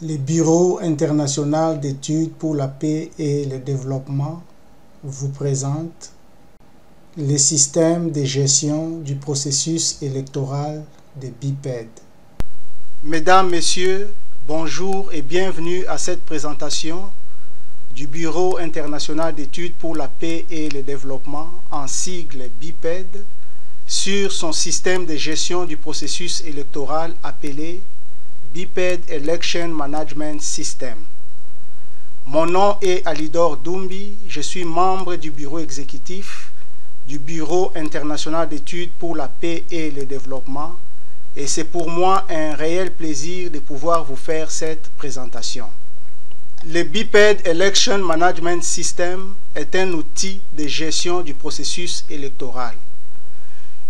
Le Bureau international d'études pour la paix et le développement vous présente le système de gestion du processus électoral de BIPED. Mesdames, Messieurs, bonjour et bienvenue à cette présentation du Bureau international d'études pour la paix et le développement, en sigle BIPED, sur son système de gestion du processus électoral appelé BIPED Election Management System. Mon nom est Alidor Doumbie, je suis membre du bureau exécutif du Bureau international d'études pour la paix et le développement, et c'est pour moi un réel plaisir de pouvoir vous faire cette présentation. Le BIPED Election Management System est un outil de gestion du processus électoral.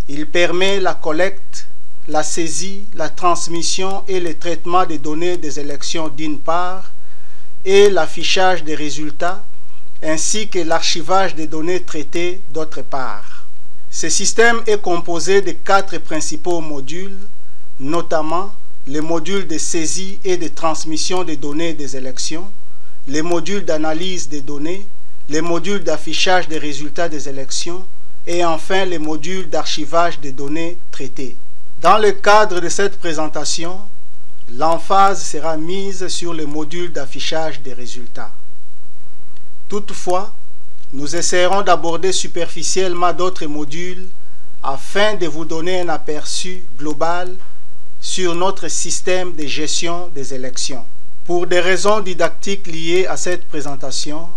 Il permet la collecte, la saisie, la transmission et le traitement des données des élections d'une part et l'affichage des résultats ainsi que l'archivage des données traitées d'autre part. Ce système est composé de 4 principaux modules, notamment les modules de saisie et de transmission des données des élections, les modules d'analyse des données, les modules d'affichage des résultats des élections et enfin les modules d'archivage des données traitées. Dans le cadre de cette présentation, l'emphase sera mise sur le module d'affichage des résultats. Toutefois, nous essaierons d'aborder superficiellement d'autres modules afin de vous donner un aperçu global sur notre système de gestion des élections. Pour des raisons didactiques liées à cette présentation,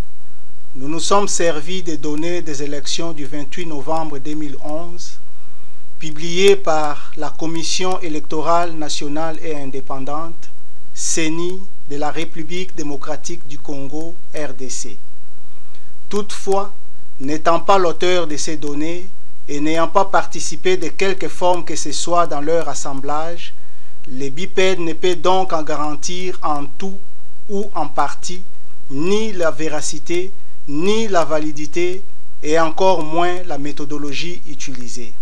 nous nous sommes servis des données des élections du 28 novembre 2011, publiées par la Commission électorale nationale et indépendante, CENI, de la République démocratique du Congo, RDC. Toutefois, n'étant pas l'auteur de ces données et n'ayant pas participé de quelque forme que ce soit dans leur assemblage, le BIPED ne peut donc en garantir en tout ou en partie ni la véracité, ni la validité et encore moins la méthodologie utilisée.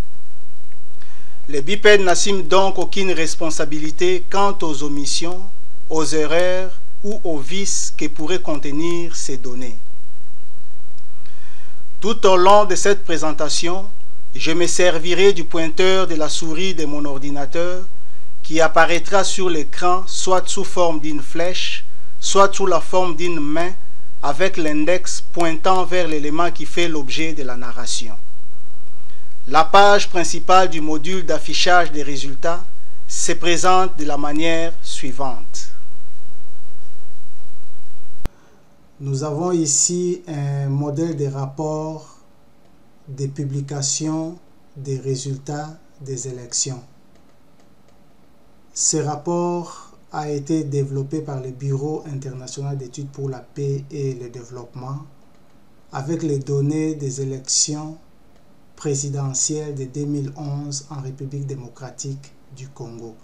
Le BIPED n'assume donc aucune responsabilité quant aux omissions, aux erreurs ou aux vices que pourraient contenir ces données. Tout au long de cette présentation, je me servirai du pointeur de la souris de mon ordinateur qui apparaîtra sur l'écran soit sous forme d'une flèche, soit sous la forme d'une main avec l'index pointant vers l'élément qui fait l'objet de la narration. La page principale du module d'affichage des résultats se présente de la manière suivante. Nous avons ici un modèle de rapport de publication des résultats des élections. Ce rapport a été développé par le Bureau international d'études pour la paix et le développement avec les données des élections présidentielles de 2011 en République démocratique du Congo.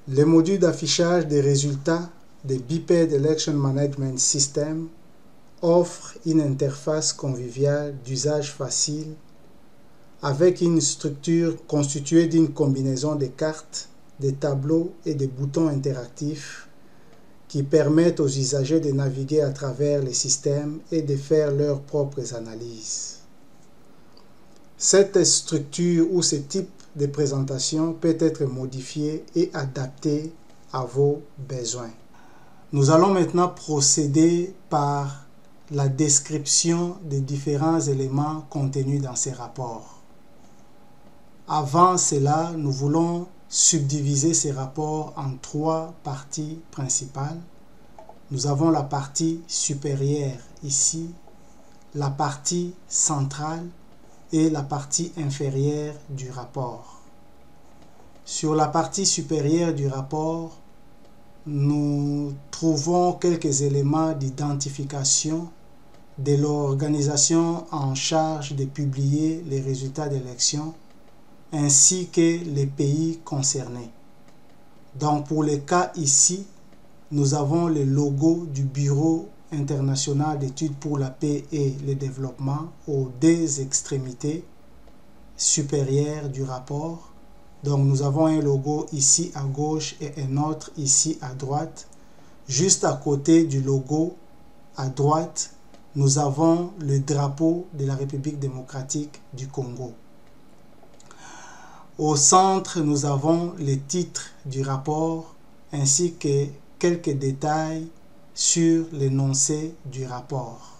Le module d'affichage des résultats de BIPED Election Management System offre une interface conviviale d'usage facile avec une structure constituée d'une combinaison de cartes, de tableaux et de boutons interactifs qui permettent aux usagers de naviguer à travers les systèmes et de faire leurs propres analyses. Cette structure ou ce type de présentation peut être modifié et adapté à vos besoins. Nous allons maintenant procéder par la description des différents éléments contenus dans ces rapports. Avant cela, nous voulons subdiviser ces rapports en 3 parties principales. Nous avons la partie supérieure ici, la partie centrale et la partie inférieure du rapport. Sur la partie supérieure du rapport, nous trouvons quelques éléments d'identification de l'organisation en charge de publier les résultats d'élection ainsi que les pays concernés. Donc pour le cas ici, nous avons le logo du Bureau international d'études pour la paix et le développement aux 2 extrémités supérieures du rapport Donc nous avons un logo ici à gauche et un autre ici à droite. Juste à côté du logo à droite, nous avons le drapeau de la République démocratique du Congo. Au centre, nous avons les titres du rapport ainsi que quelques détails sur l'énoncé du rapport.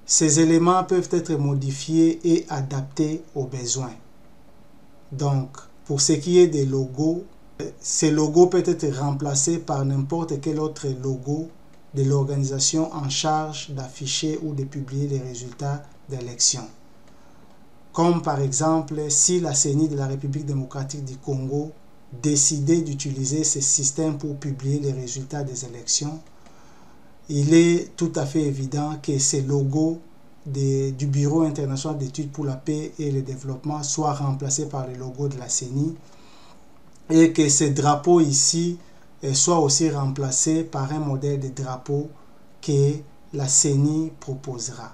Ces éléments peuvent être modifiés et adaptés aux besoins. Donc, pour ce qui est des logos, ces logos peuvent être remplacés par n'importe quel autre logo de l'organisation en charge d'afficher ou de publier les résultats d'élections. Comme par exemple, si la CENI de la République démocratique du Congo décidait d'utiliser ce système pour publier les résultats des élections, il est tout à fait évident que ces logos du Bureau international d'études pour la paix et le développement soient remplacés par le logo de la CENI et que ce drapeau ici soit aussi remplacé par un modèle de drapeau que la CENI proposera.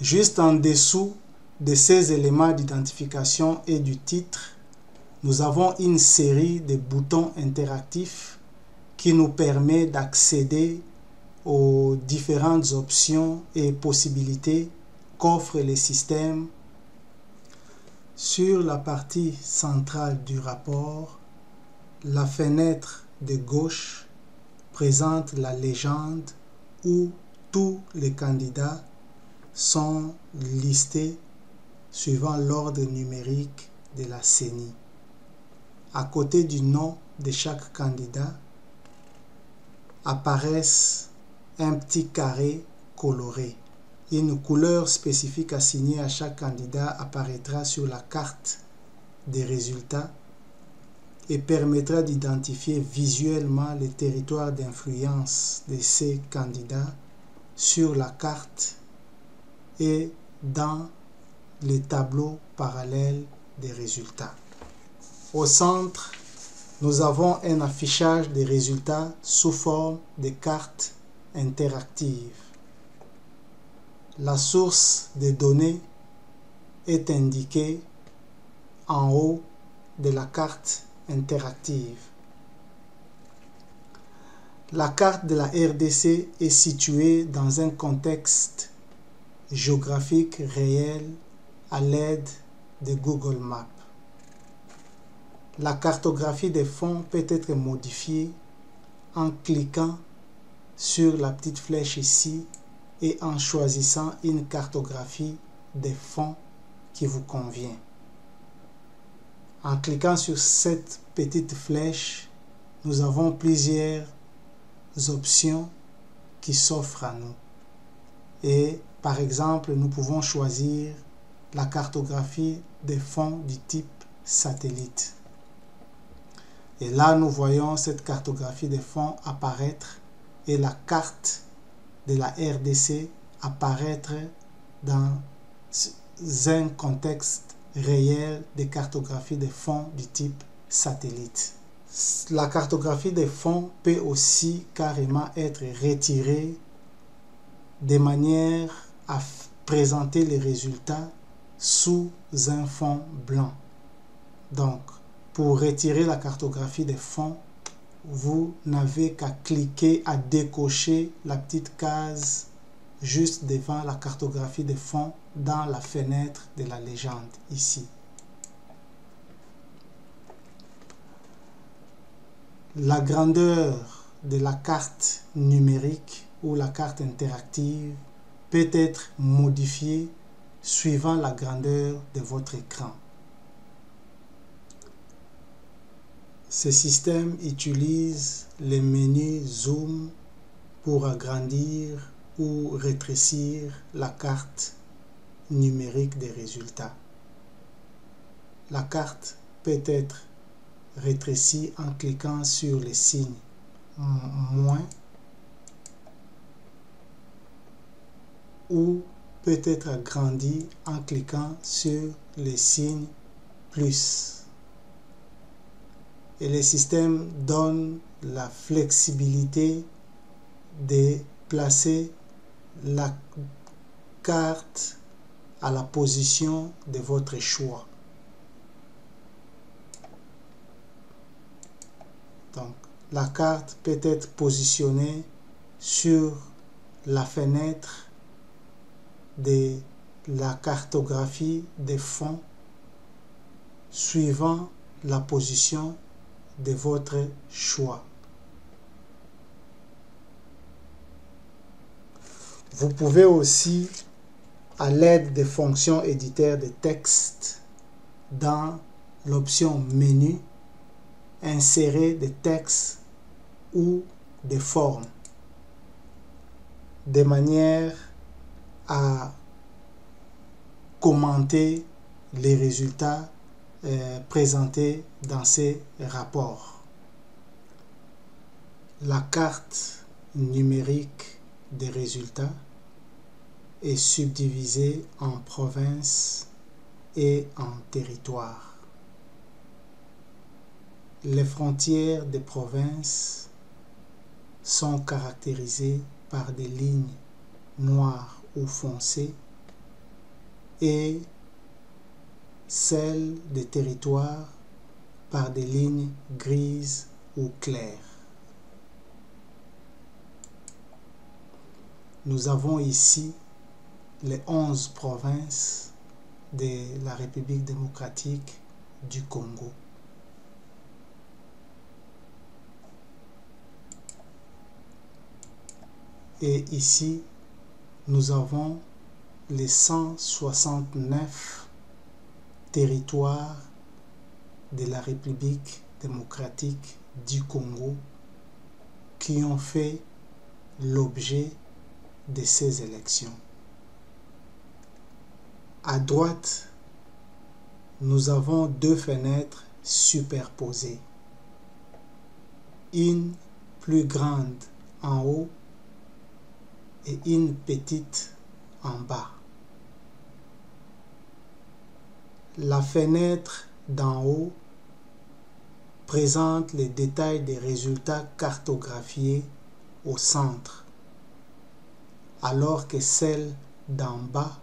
Juste en dessous de ces éléments d'identification et du titre, nous avons une série de boutons interactifs qui nous permet d'accéder aux différentes options et possibilités qu'offre le système. Sur la partie centrale du rapport, la fenêtre de gauche présente la légende où tous les candidats sont listés suivant l'ordre numérique de la CENI. À côté du nom de chaque candidat apparaissent un petit carré coloré. Une couleur spécifique assignée à chaque candidat apparaîtra sur la carte des résultats et permettra d'identifier visuellement les territoires d'influence de ces candidats sur la carte et dans les tableaux parallèles des résultats. Au centre, nous avons un affichage des résultats sous forme de cartes interactives. La source des données est indiquée en haut de la carte interactive. La carte de la RDC est située dans un contexte géographique réel à l'aide de Google Maps. La cartographie des fonds peut être modifiée en cliquant sur la petite flèche ici et en choisissant une cartographie des fonds qui vous convient. En cliquant sur cette petite flèche, nous avons plusieurs options qui s'offrent à nous. Et par exemple, nous pouvons choisir la cartographie des fonds du type satellite. Et là, nous voyons cette cartographie des fonds apparaître et la carte de la RDC apparaître dans un contexte réel de cartographie des fonds du type satellite. La cartographie des fonds peut aussi carrément être retirée de manière à présenter les résultats sous un fond blanc. Donc, pour retirer la cartographie des fonds, vous n'avez qu'à cliquer, à décocher la petite case juste devant la cartographie des fonds dans la fenêtre de la légende, ici. La grandeur de la carte numérique ou la carte interactive peut être modifiée suivant la grandeur de votre écran. Ce système utilise le menu Zoom pour agrandir ou rétrécir la carte numérique des résultats. La carte peut être rétrécie en cliquant sur le signe moins ou peut être agrandie en cliquant sur le signe plus. Et le système donne la flexibilité de placer la carte à la position de votre choix. Donc, la carte peut être positionnée sur la fenêtre de la cartographie des fonds suivant la position de votre choix. Vous pouvez aussi, à l'aide des fonctions éditeurs de texte, dans l'option menu, insérer des textes ou des formes, de manière à commenter les résultats présentés dans ces rapports. La carte numérique des résultats est subdivisée en provinces et en territoires. Les frontières des provinces sont caractérisées par des lignes noires ou foncées et celles des territoires par des lignes grises ou claires. Nous avons ici les 11 provinces de la République démocratique du Congo. Et ici, nous avons les 169 territoires de la République démocratique du Congo qui ont fait l'objet de ces élections. À droite, nous avons deux fenêtres superposées. Une plus grande en haut et une petite en bas. La fenêtre d'en haut présente les détails des résultats cartographiés au centre, alors que celle d'en bas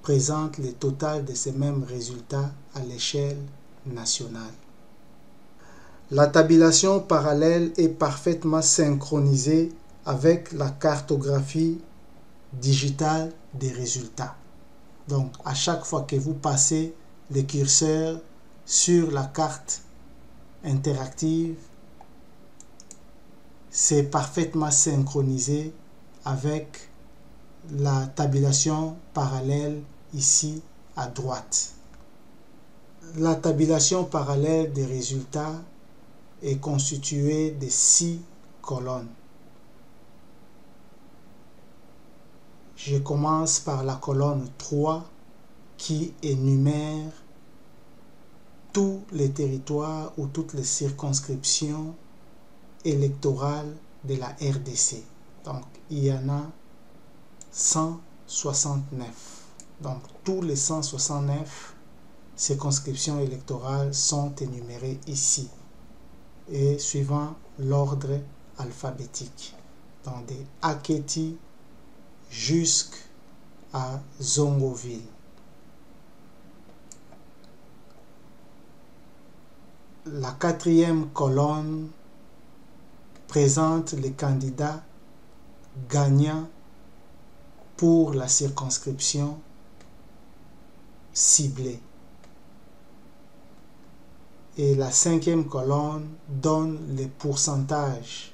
présente le total de ces mêmes résultats à l'échelle nationale. La tabulation parallèle est parfaitement synchronisée avec la cartographie digitale des résultats. Donc, à chaque fois que vous passez le curseur sur la carte interactive, c'est parfaitement synchronisé avec la tabulation parallèle ici à droite. La tabulation parallèle des résultats est constituée de 6 colonnes. Je commence par la colonne 3 qui énumère tous les territoires ou toutes les circonscriptions électorales de la RDC. Donc, il y en a 169. Donc, tous les 169 circonscriptions électorales sont énumérées ici et suivant l'ordre alphabétique. Donc, de Aketi jusqu'à Zongoville. La quatrième colonne présente les candidats gagnants pour la circonscription ciblée. Et la cinquième colonne donne les pourcentages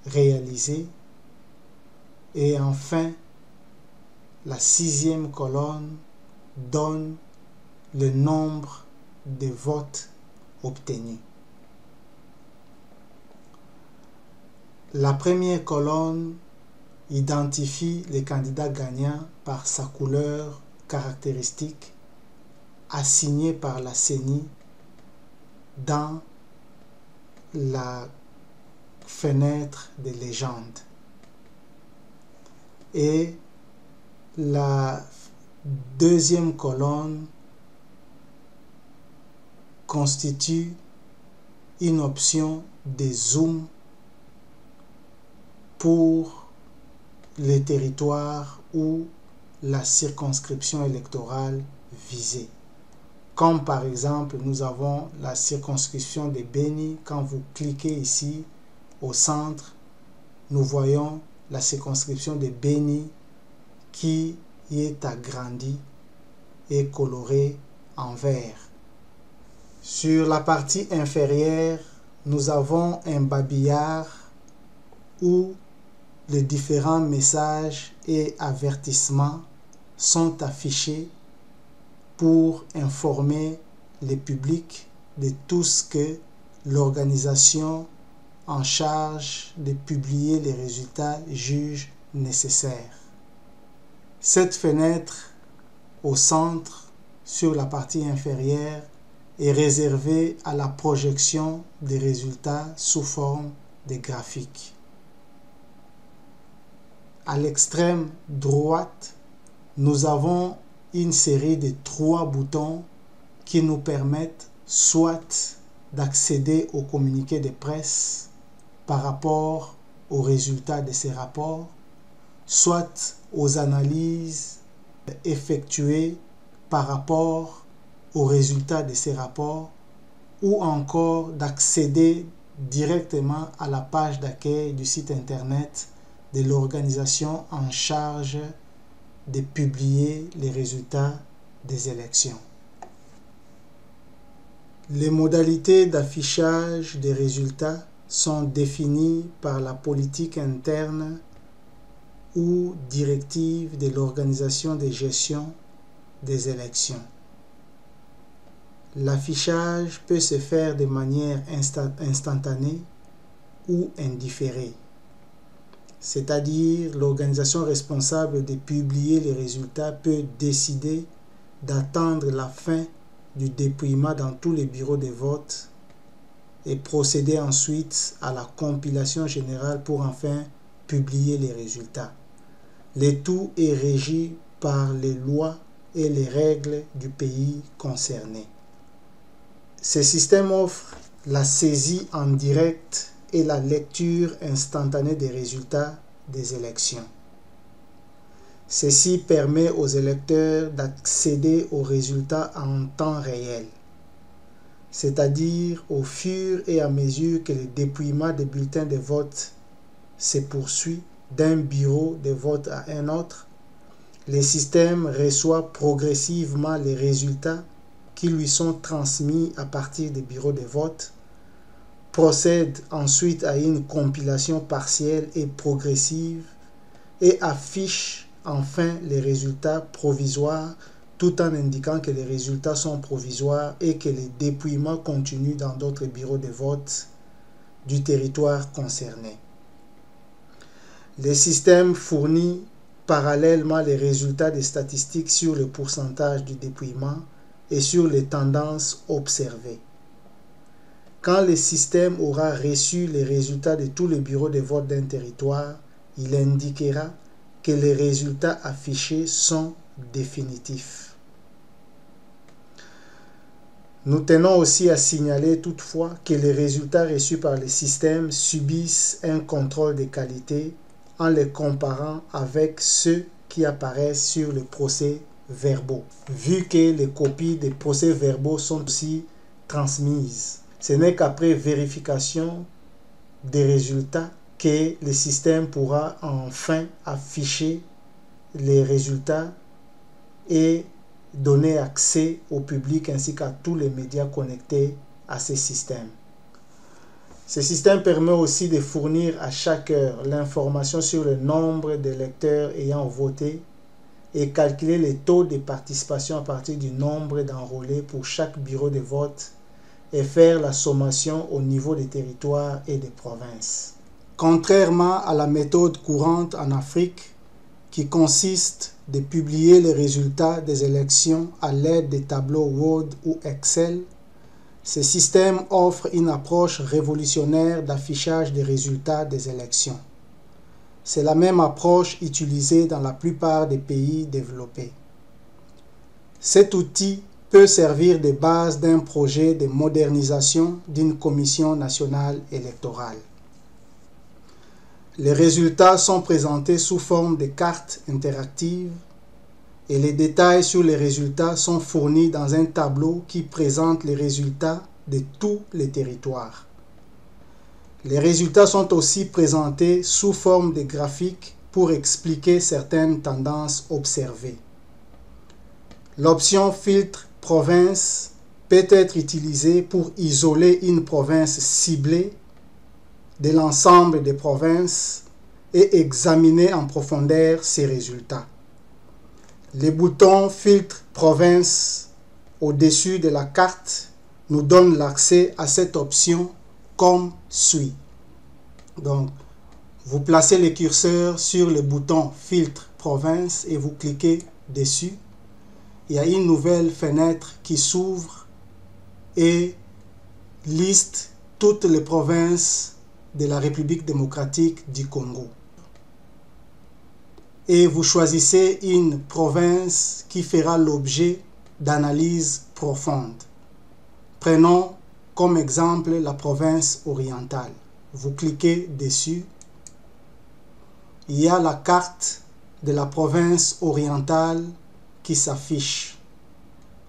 réalisés. Et enfin, la sixième colonne donne le nombre de votes obtenus. La première colonne identifie les candidats gagnants par sa couleur caractéristique assignée par la CENI dans la fenêtre de légende. Et la deuxième colonne constitue une option de zoom pour les territoires ou la circonscription électorale visée. Comme par exemple, nous avons la circonscription de Beni. Quand vous cliquez ici au centre, nous voyons la circonscription de Beni qui est agrandie et colorée en vert. Sur la partie inférieure, nous avons un babillard où les différents messages et avertissements sont affichés pour informer le public de tout ce que l'organisation en charge de publier les résultats juge nécessaire. Cette fenêtre au centre, sur la partie inférieure, est réservée à la projection des résultats sous forme de graphiques. À l'extrême droite, nous avons une série de 3 boutons qui nous permettent soit d'accéder aux communiqués de presse par rapport aux résultats de ces rapports, soit aux analyses effectuées par rapport aux résultats de ces rapports, ou encore d'accéder directement à la page d'accueil du site internet de l'organisation en charge de publier les résultats des élections. Les modalités d'affichage des résultats sont définies par la politique interne ou directive de l'organisation de gestion des élections. L'affichage peut se faire de manière instantanée ou indifférée. C'est-à-dire, l'organisation responsable de publier les résultats peut décider d'attendre la fin du dépouillement dans tous les bureaux de vote et procéder ensuite à la compilation générale pour enfin publier les résultats. Le tout est régi par les lois et les règles du pays concerné. Ce système offre la saisie en direct et la lecture instantanée des résultats des élections. Ceci permet aux électeurs d'accéder aux résultats en temps réel, c'est-à-dire au fur et à mesure que le dépouillement des bulletins de vote se poursuit d'un bureau de vote à un autre. Le système reçoit progressivement les résultats qui lui sont transmis à partir des bureaux de vote, procède ensuite à une compilation partielle et progressive et affiche enfin les résultats provisoires tout en indiquant que les résultats sont provisoires et que les dépouillements continuent dans d'autres bureaux de vote du territoire concerné. Le système fournit parallèlement les résultats des statistiques sur le pourcentage du dépouillement et sur les tendances observées. Quand le système aura reçu les résultats de tous les bureaux de vote d'un territoire, il indiquera que les résultats affichés sont définitifs. Nous tenons aussi à signaler toutefois que les résultats reçus par le système subissent un contrôle de qualité en les comparant avec ceux qui apparaissent sur les procès-verbaux, vu que les copies des procès-verbaux sont aussi transmises. Ce n'est qu'après vérification des résultats que le système pourra enfin afficher les résultats et donner accès au public ainsi qu'à tous les médias connectés à ce système. Ce système permet aussi de fournir à chaque heure l'information sur le nombre d'électeurs ayant voté et calculer les taux de participation à partir du nombre d'enrôlés pour chaque bureau de vote et faire la sommation au niveau des territoires et des provinces. Contrairement à la méthode courante en Afrique, qui consiste de publier les résultats des élections à l'aide des tableaux Word ou Excel, ce système offre une approche révolutionnaire d'affichage des résultats des élections. C'est la même approche utilisée dans la plupart des pays développés. Cet outil peut servir de base d'un projet de modernisation d'une commission nationale électorale. Les résultats sont présentés sous forme de cartes interactives et les détails sur les résultats sont fournis dans un tableau qui présente les résultats de tous les territoires. Les résultats sont aussi présentés sous forme de graphiques pour expliquer certaines tendances observées. L'option filtre province peut être utilisée pour isoler une province ciblée de l'ensemble des provinces et examiner en profondeur ses résultats. Le bouton filtre province au-dessus de la carte nous donne l'accès à cette option comme suit. Donc, vous placez le curseur sur le bouton filtre province et vous cliquez dessus. Il y a une nouvelle fenêtre qui s'ouvre et liste toutes les provinces de la République démocratique du Congo. Et vous choisissez une province qui fera l'objet d'analyse profonde. Prenons comme exemple la province orientale. Vous cliquez dessus. Il y a la carte de la province orientale qui s'affiche.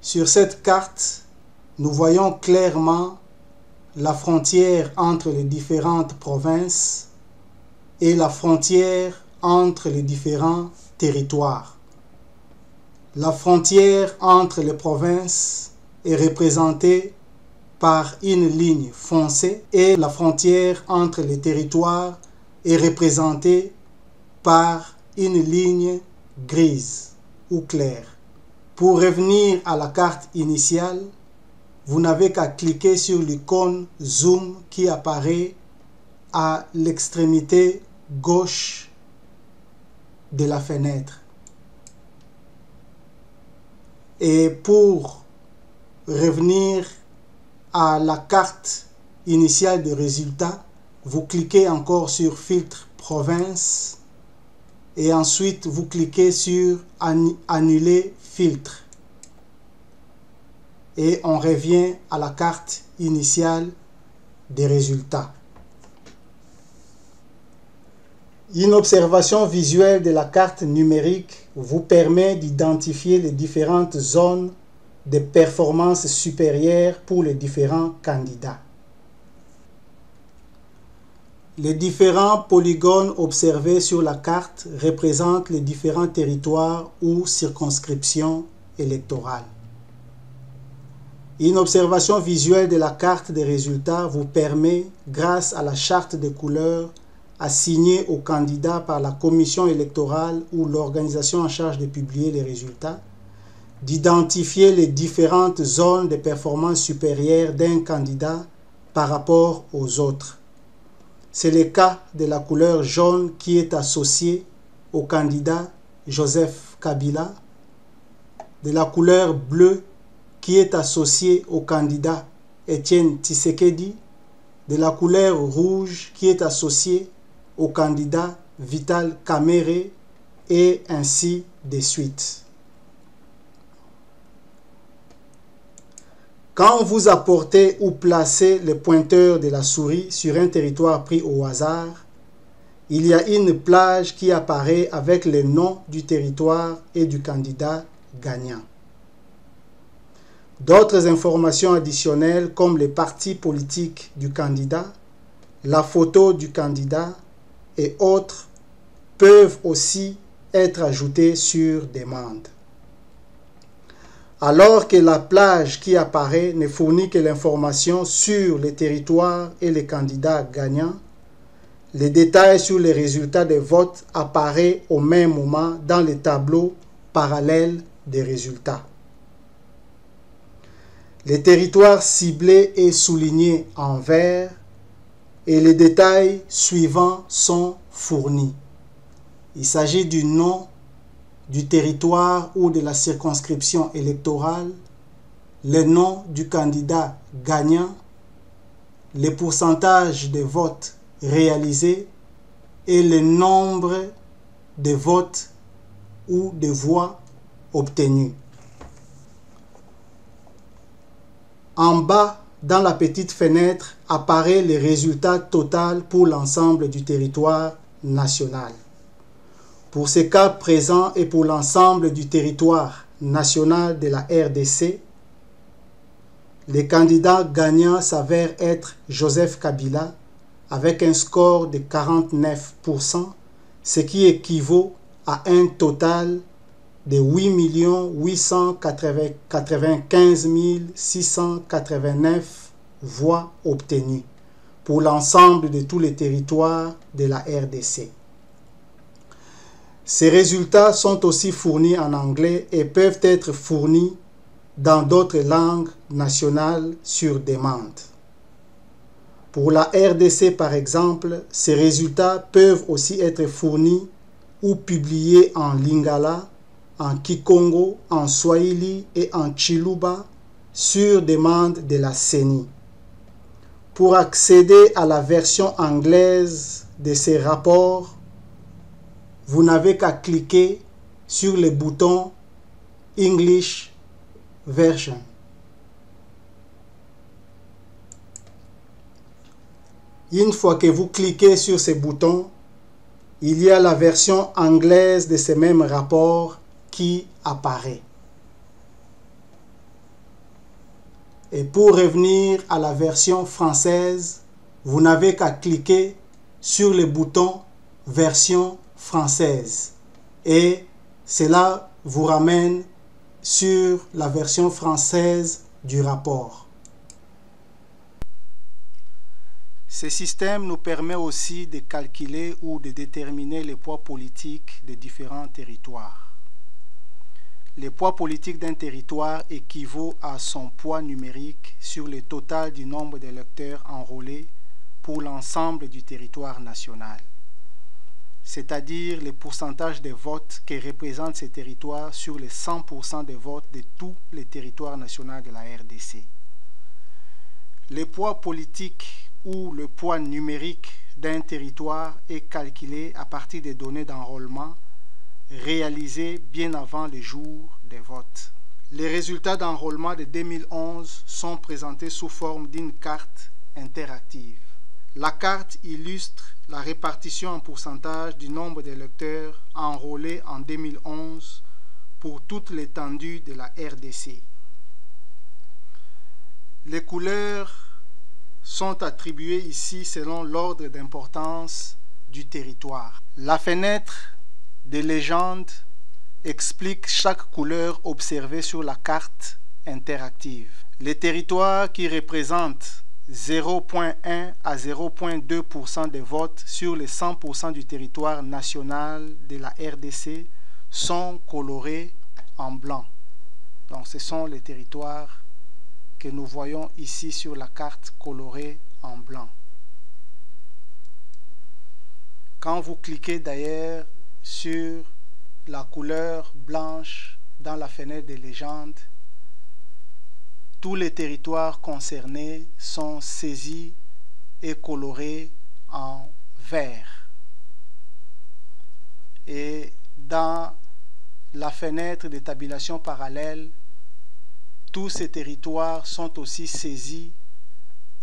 Sur cette carte, nous voyons clairement la frontière entre les différentes provinces et la frontière entre les différents territoires. La frontière entre les provinces est représentée par une ligne foncée et la frontière entre les territoires est représentée par une ligne grise ou claire. Pour revenir à la carte initiale, vous n'avez qu'à cliquer sur l'icône Zoom qui apparaît à l'extrémité gauche de la fenêtre. Et pour revenir à la carte initiale de résultats, vous cliquez encore sur filtre province et ensuite vous cliquez sur annuler filtre. Et on revient à la carte initiale des résultats. Une observation visuelle de la carte numérique vous permet d'identifier les différentes zones de performance supérieure pour les différents candidats. Les différents polygones observés sur la carte représentent les différents territoires ou circonscriptions électorales. Une observation visuelle de la carte des résultats vous permet, grâce à la charte de couleurs assignée aux candidats par la commission électorale ou l'organisation en charge de publier les résultats, d'identifier les différentes zones de performance supérieure d'un candidat par rapport aux autres. C'est le cas de la couleur jaune qui est associée au candidat Joseph Kabila, de la couleur bleue qui est associée au candidat Etienne Tshisekedi, de la couleur rouge qui est associée au candidat Vital Kamerhe et ainsi de suite. Quand vous apportez ou placez le pointeur de la souris sur un territoire pris au hasard, il y a une plage qui apparaît avec le nom du territoire et du candidat gagnant. D'autres informations additionnelles comme les partis politiques du candidat, la photo du candidat et autres peuvent aussi être ajoutées sur demande. Alors que la plage qui apparaît ne fournit que l'information sur les territoires et les candidats gagnants, les détails sur les résultats des votes apparaissent au même moment dans les tableaux parallèles des résultats. Les territoires ciblés est souligné en vert et les détails suivants sont fournis. Il s'agit du nom du territoire ou de la circonscription électorale, le nom du candidat gagnant, le pourcentage de votes réalisés et le nombre de votes ou de voix obtenues. En bas, dans la petite fenêtre, apparaît le résultat total pour l'ensemble du territoire national. Pour ces cas présents et pour l'ensemble du territoire national de la RDC, le candidat gagnant s'avère être Joseph Kabila avec un score de 49%, ce qui équivaut à un total de 8 895 689 voix obtenues pour l'ensemble de tous les territoires de la RDC. Ces résultats sont aussi fournis en anglais et peuvent être fournis dans d'autres langues nationales sur demande. Pour la RDC par exemple, ces résultats peuvent aussi être fournis ou publiés en lingala, en kikongo, en swahili et en chiluba sur demande de la CENI. Pour accéder à la version anglaise de ces rapports, vous n'avez qu'à cliquer sur le bouton English Version. Une fois que vous cliquez sur ce bouton, il y a la version anglaise de ces mêmes rapports qui apparaît. Et pour revenir à la version française, vous n'avez qu'à cliquer sur le bouton Version française. Et cela vous ramène sur la version française du rapport. Ce système nous permet aussi de calculer ou de déterminer le poids politique des différents territoires. Le poids politique d'un territoire équivaut à son poids numérique sur le total du nombre d'électeurs enrôlés pour l'ensemble du territoire national, c'est-à-dire le pourcentage de votes que représente ces territoires sur les 100% des votes de tous les territoires nationaux de la RDC. Le poids politique ou le poids numérique d'un territoire est calculé à partir des données d'enrôlement réalisées bien avant le jour des votes. Les résultats d'enrôlement de 2011 sont présentés sous forme d'une carte interactive. La carte illustre la répartition en pourcentage du nombre d'électeurs enrôlés en 2011 pour toute l'étendue de la RDC. Les couleurs sont attribuées ici selon l'ordre d'importance du territoire. La fenêtre de légende explique chaque couleur observée sur la carte interactive. Les territoires qui représentent 0,1 à 0,2% des votes sur les 100% du territoire national de la RDC sont colorés en blanc. Donc ce sont les territoires que nous voyons ici sur la carte colorée en blanc. Quand vous cliquez d'ailleurs sur la couleur blanche dans la fenêtre des légendes, tous les territoires concernés sont saisis et colorés en vert. Et dans la fenêtre de tabulation parallèle, tous ces territoires sont aussi saisis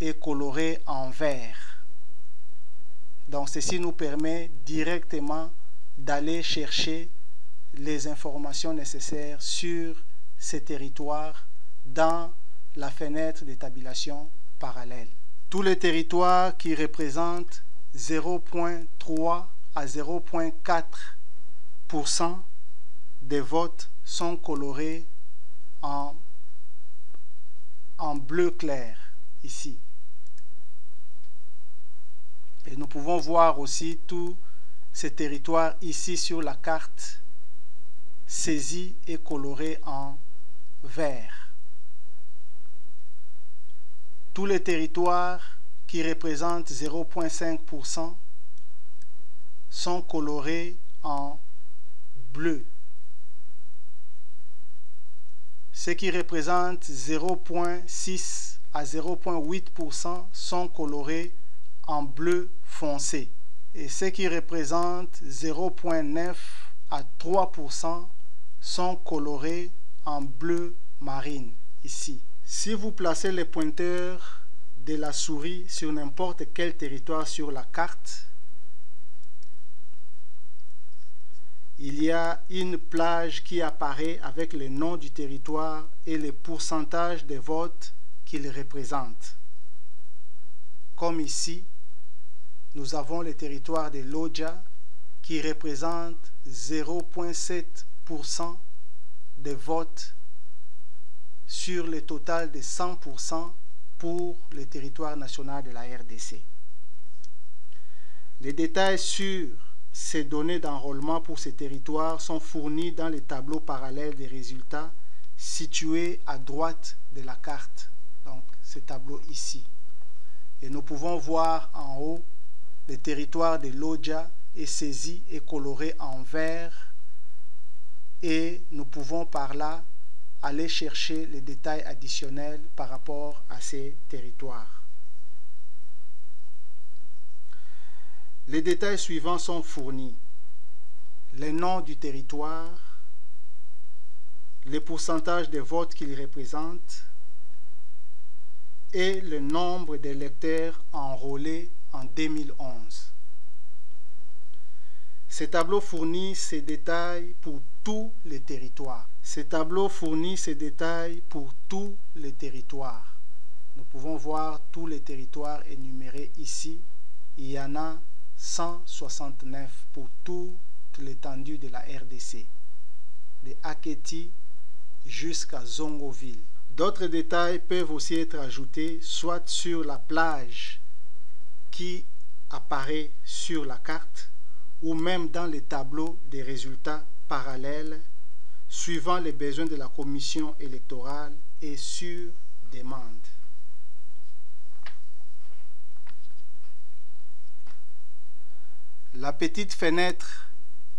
et colorés en vert. Donc ceci nous permet directement d'aller chercher les informations nécessaires sur ces territoires dans la fenêtre de tabulation parallèle. Tous les territoires qui représentent 0,3 à 0,4% des votes sont colorés en bleu clair ici. Et nous pouvons voir aussi tous ces territoires ici sur la carte saisis et colorés en vert. Tous les territoires qui représentent 0,5% sont colorés en bleu. Ceux qui représentent 0,6 à 0,8% sont colorés en bleu foncé. Et ceux qui représentent 0,9 à 3% sont colorés en bleu marine, ici. Si vous placez le pointeur de la souris sur n'importe quel territoire sur la carte, il y a une plage qui apparaît avec le nom du territoire et le pourcentage des votes qu'il représente. Comme ici, nous avons le territoire de Lodja qui représente 0,7% des votes sur le total de 100% pour le territoire national de la RDC. Les détails sur ces données d'enrôlement pour ces territoires sont fournis dans les tableaux parallèles des résultats situés à droite de la carte, donc ce tableau ici. Et nous pouvons voir en haut le territoire de Lodja est saisi et coloré en vert, et nous pouvons par là aller chercher les détails additionnels par rapport à ces territoires. Les détails suivants sont fournis: le nom du territoire, le pourcentage des votes qu'il représente et le nombre d'électeurs enrôlés en 2011. Ces tableaux fournissent ces détails pour tous les territoires. Nous pouvons voir tous les territoires énumérés ici. Il y en a 169 pour toute l'étendue de la RDC, de Aketi jusqu'à Zongoville. D'autres détails peuvent aussi être ajoutés soit sur la plage qui apparaît sur la carte ou même dans les tableaux des résultats parallèles suivant les besoins de la commission électorale et sur demande. La petite fenêtre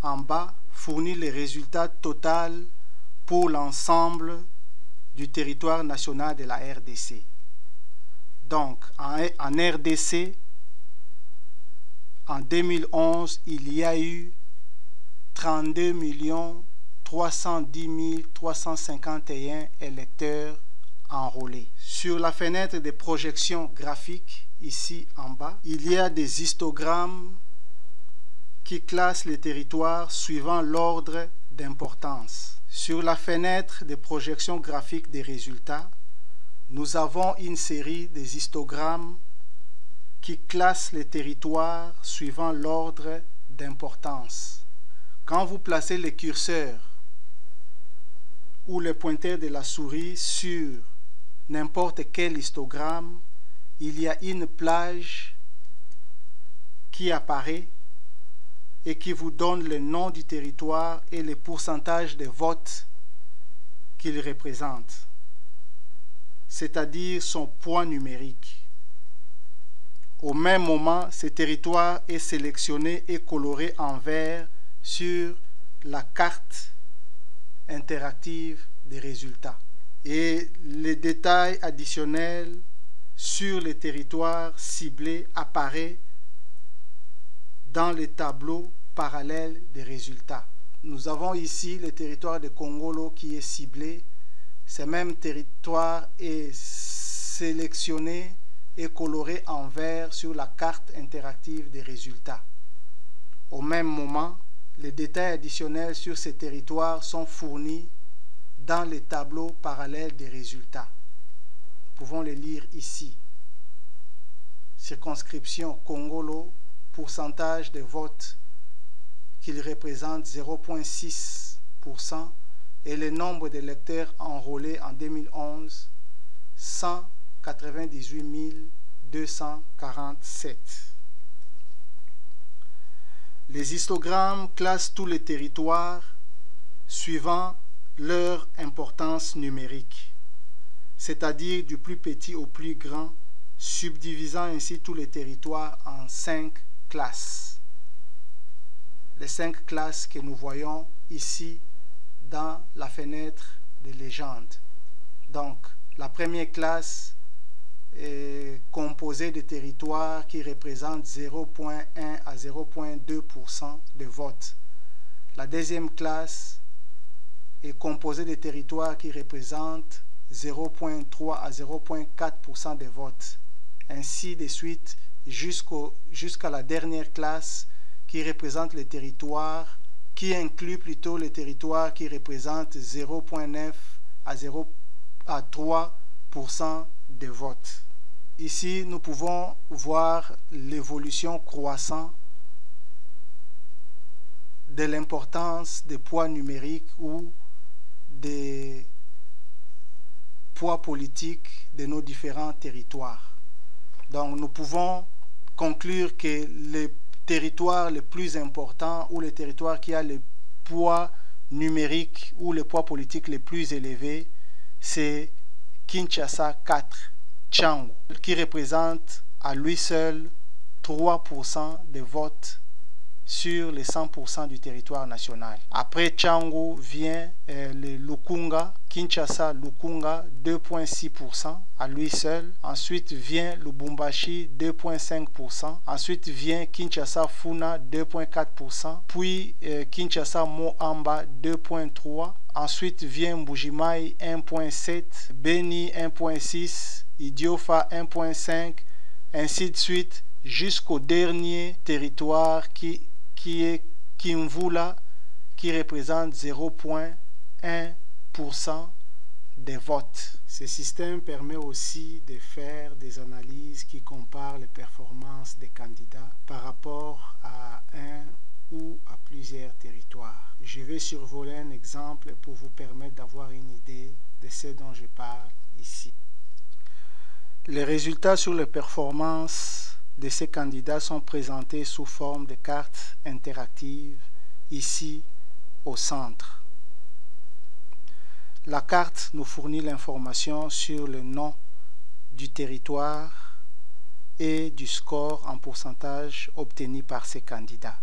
en bas fournit les résultats totaux pour l'ensemble du territoire national de la RDC. Donc, en RDC, en 2011, il y a eu 32 310 351 électeurs enrôlés. Sur la fenêtre de projection graphique, ici en bas, il y a des histogrammes qui classent les territoires suivant l'ordre d'importance. Sur la fenêtre de projection graphique des résultats, nous avons une série des histogrammes qui classent les territoires suivant l'ordre d'importance. Quand vous placez le curseur ou le pointeur de la souris sur n'importe quel histogramme, il y a une plage qui apparaît et qui vous donne le nom du territoire et le pourcentage de votes qu'il représente, c'est-à-dire son poids numérique. Au même moment, ce territoire est sélectionné et coloré en vert sur la carte interactive des résultats. Et les détails additionnels sur les territoires ciblés apparaissent dans les tableaux parallèles des résultats. Nous avons ici le territoire de Kongolo qui est ciblé. Ce même territoire est sélectionné et coloré en vert sur la carte interactive des résultats. Au même moment, les détails additionnels sur ces territoires sont fournis dans les tableaux parallèles des résultats. Nous pouvons les lire ici. Circonscription Kongolo, pourcentage de votes qu'il représente 0,6% et le nombre d'électeurs enrôlés en 2011, 198 247. Les histogrammes classent tous les territoires suivant leur importance numérique, c'est-à-dire du plus petit au plus grand, subdivisant ainsi tous les territoires en 5 classes. Les 5 classes que nous voyons ici dans la fenêtre de légende. Donc, la première classe est composée de territoires qui représentent 0,1 à 0,2% de votes. La deuxième classe est composée de territoires qui représentent 0,3 à 0,4% de votes. Ainsi de suite jusqu'à la dernière classe qui représente les territoires qui inclut plutôt les territoires qui représentent 0,9 à 3% des votes. Ici, nous pouvons voir l'évolution croissante de l'importance des poids numériques ou des poids politiques de nos différents territoires. Donc, nous pouvons conclure que les territoires les plus importants ou les territoires qui ont le poids numérique ou le poids politique les plus élevés, c'est Kinshasa 4, Tchango, qui représente à lui seul 3% des votes sur les 100% du territoire national. Après Tchango vient le Lukunga, Kinshasa Lukunga 2,6% à lui seul. Ensuite vient Lubumbashi 2,5%. Ensuite vient Kinshasa Funa 2,4%. Puis Kinshasa Moamba 2,3%. Ensuite vient Mbujimai 1,7%. Beni 1,6%. Idiofa 1,5%. Ainsi de suite jusqu'au dernier territoire qui est Kimvula, qui représente 0,1% des votes. Ce système permet aussi de faire des analyses qui comparent les performances des candidats par rapport à un ou à plusieurs territoires. Je vais survoler un exemple pour vous permettre d'avoir une idée de ce dont je parle ici. Les résultats sur les performances de ces candidats sont présentés sous forme de cartes interactives ici au centre. La carte nous fournit l'information sur le nom du territoire et du score en pourcentage obtenu par ces candidats.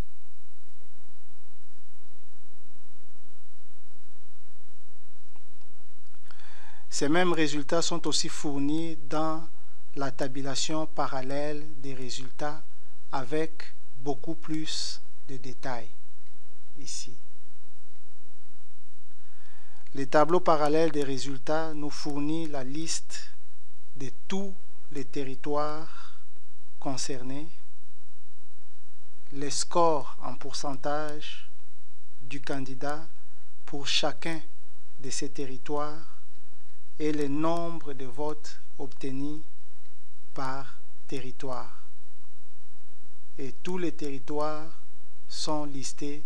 Ces mêmes résultats sont aussi fournis dans la tabulation parallèle des résultats avec beaucoup plus de détails ici. Le tableau parallèle des résultats nous fournit la liste de tous les territoires concernés, les scores en pourcentage du candidat pour chacun de ces territoires et le nombre de votes obtenus par territoire. Et tous les territoires sont listés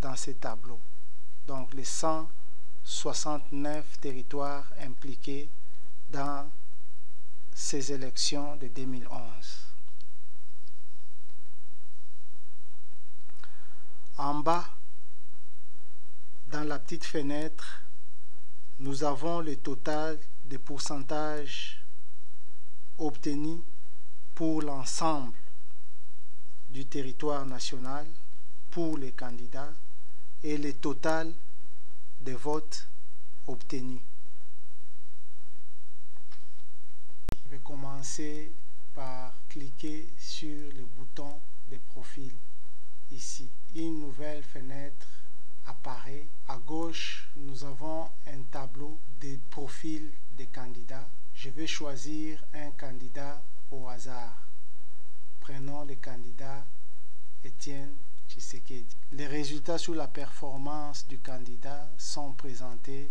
dans ce tableau. Donc les 169 territoires impliqués dans ces élections de 2011. En bas, dans la petite fenêtre, nous avons le total des pourcentages obtenus pour l'ensemble du territoire national pour les candidats et le total des votes obtenus. Je vais commencer par cliquer sur le bouton de profil ici. Une nouvelle fenêtre apparaît. À gauche, nous avons un tableau de profils des candidats. Je vais choisir un candidat au hasard. Prenons le candidat Étienne Tshisekedi. Les résultats sur la performance du candidat sont présentés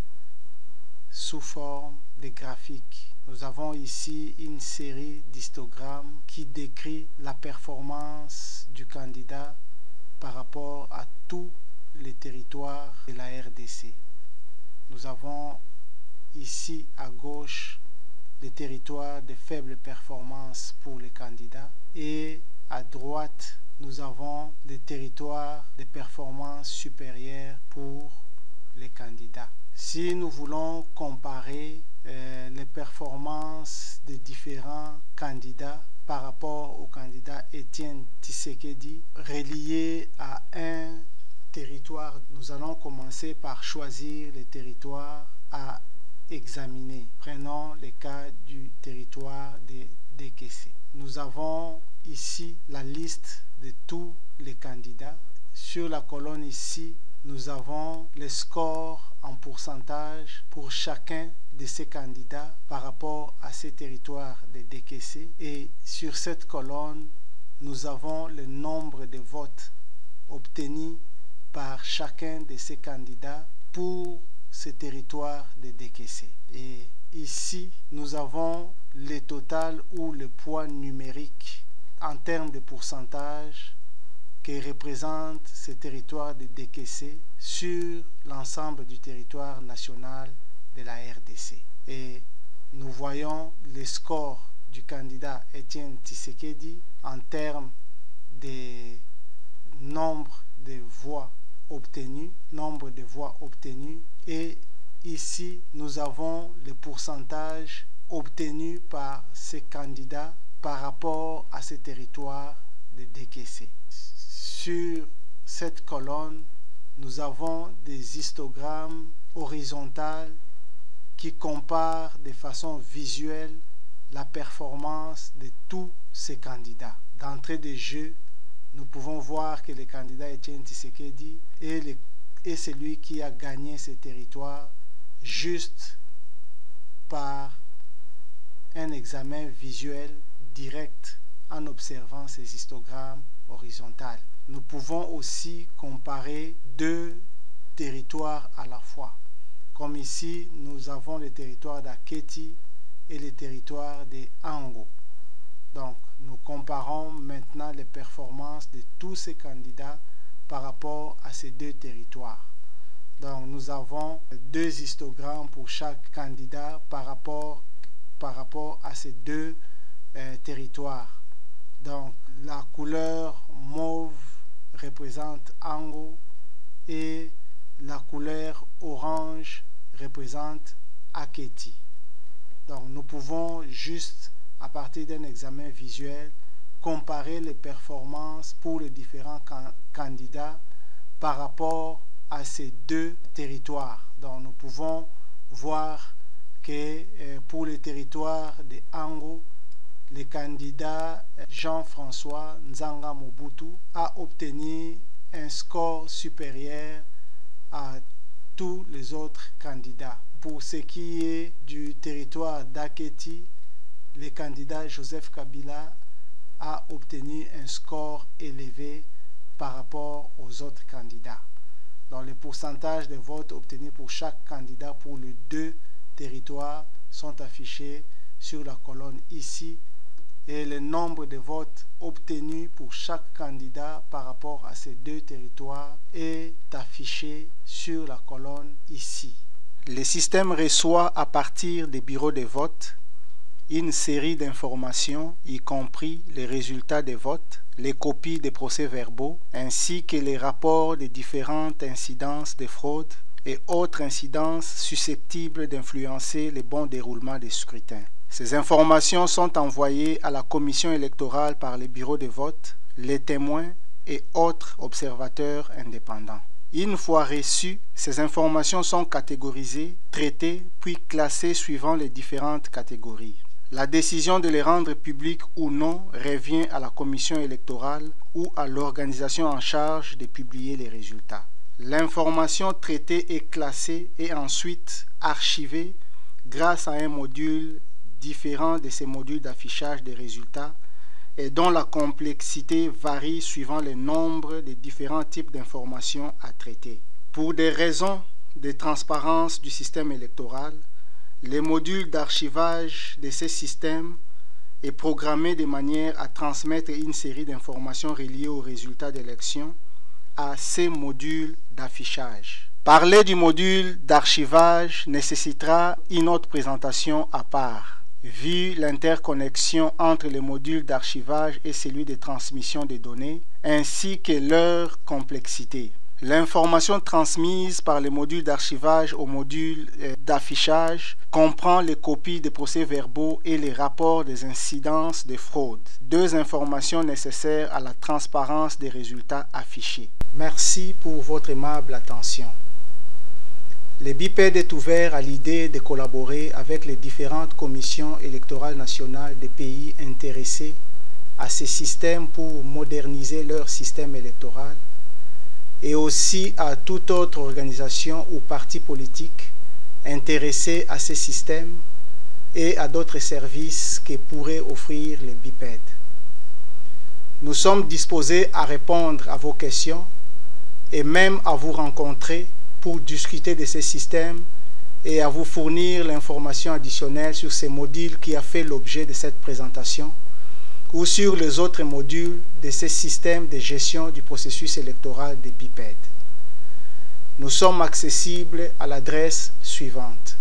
sous forme de graphiques. Nous avons ici une série d'histogrammes qui décrit la performance du candidat par rapport à tous les territoires de la RDC. Nous avons ici à gauche des territoires de faible performance pour les candidats et à droite nous avons des territoires de performance supérieure pour les candidats. Si nous voulons comparer les performances des différents candidats par rapport au candidat Étienne Tshisekedi relié à un territoire, nous allons commencer par choisir les territoires à examiner. Prenons le cas du territoire de Dekese. Nous avons ici la liste de tous les candidats. Sur la colonne ici, nous avons les scores en pourcentage pour chacun de ces candidats par rapport à ces territoires de Dekese. Et sur cette colonne, nous avons le nombre de votes obtenus par chacun de ces candidats pour ce territoire de décaissé. Et ici, nous avons le total ou le poids numérique en termes de pourcentage que représente ce territoire de décaissé sur l'ensemble du territoire national de la RDC. Et nous voyons le score du candidat Étienne Tshisekedi en termes de nombre de voix obtenues, et ici nous avons le pourcentage obtenu par ces candidats par rapport à ce territoire de décaissé. Sur cette colonne, nous avons des histogrammes horizontaux qui comparent de façon visuelle la performance de tous ces candidats. D'entrée de jeu, nous pouvons voir que le candidat Étienne Tshisekedi est celui qui a gagné ce territoire juste par un examen visuel direct en observant ces histogrammes horizontaux. Nous pouvons aussi comparer deux territoires à la fois. Comme ici, nous avons le territoire d'Aketi et le territoire de Ango. Donc, nous comparons maintenant les performances de tous ces candidats par rapport à ces deux territoires. Donc, nous avons deux histogrammes pour chaque candidat par rapport à ces deux territoires. Donc, la couleur mauve représente Ango et la couleur orange représente Aketi. Donc, nous pouvons juste, à partir d'un examen visuel, comparer les performances pour les différents candidats par rapport à ces deux territoires. Donc, nous pouvons voir que pour le territoire de Ango, le candidat Jean-François Nzanga Mobutu a obtenu un score supérieur à tous les autres candidats. Pour ce qui est du territoire d'Aketi, le candidat Joseph Kabila a obtenu un score élevé par rapport aux autres candidats. Donc, les pourcentages de votes obtenus pour chaque candidat pour les deux territoires sont affichés sur la colonne ici, et le nombre de votes obtenus pour chaque candidat par rapport à ces deux territoires est affiché sur la colonne ici. Le système reçoit à partir des bureaux de vote une série d'informations, y compris les résultats des votes, les copies des procès-verbaux, ainsi que les rapports des différentes incidences de fraude et autres incidences susceptibles d'influencer le bon déroulement des scrutins. Ces informations sont envoyées à la commission électorale par les bureaux de vote, les témoins et autres observateurs indépendants. Une fois reçues, ces informations sont catégorisées, traitées, puis classées suivant les différentes catégories. La décision de les rendre publiques ou non revient à la commission électorale ou à l'organisation en charge de publier les résultats. L'information traitée est classée et ensuite archivée grâce à un module différent de ces modules d'affichage des résultats et dont la complexité varie suivant le nombre de différents types d'informations à traiter. Pour des raisons de transparence du système électoral, le module d'archivage de ces systèmes est programmé de manière à transmettre une série d'informations reliées aux résultats d'élection à ces modules d'affichage. Parler du module d'archivage nécessitera une autre présentation à part, vu l'interconnexion entre le module d'archivage et celui de transmission des données, ainsi que leur complexité. L'information transmise par le module d'archivage au module d'affichage comprend les copies des procès-verbaux et les rapports des incidences de fraude, deux informations nécessaires à la transparence des résultats affichés. Merci pour votre aimable attention. Le BIPED est ouvert à l'idée de collaborer avec les différentes commissions électorales nationales des pays intéressés à ces systèmes pour moderniser leur système électoral et aussi à toute autre organisation ou parti politique intéressé à ces systèmes et à d'autres services que pourrait offrir le BIPED. Nous sommes disposés à répondre à vos questions et même à vous rencontrer pour discuter de ces systèmes et à vous fournir l'information additionnelle sur ces modules qui a fait l'objet de cette présentation ou sur les autres modules de ces systèmes de gestion du processus électoral des BIPED. Nous sommes accessibles à l'adresse suivante: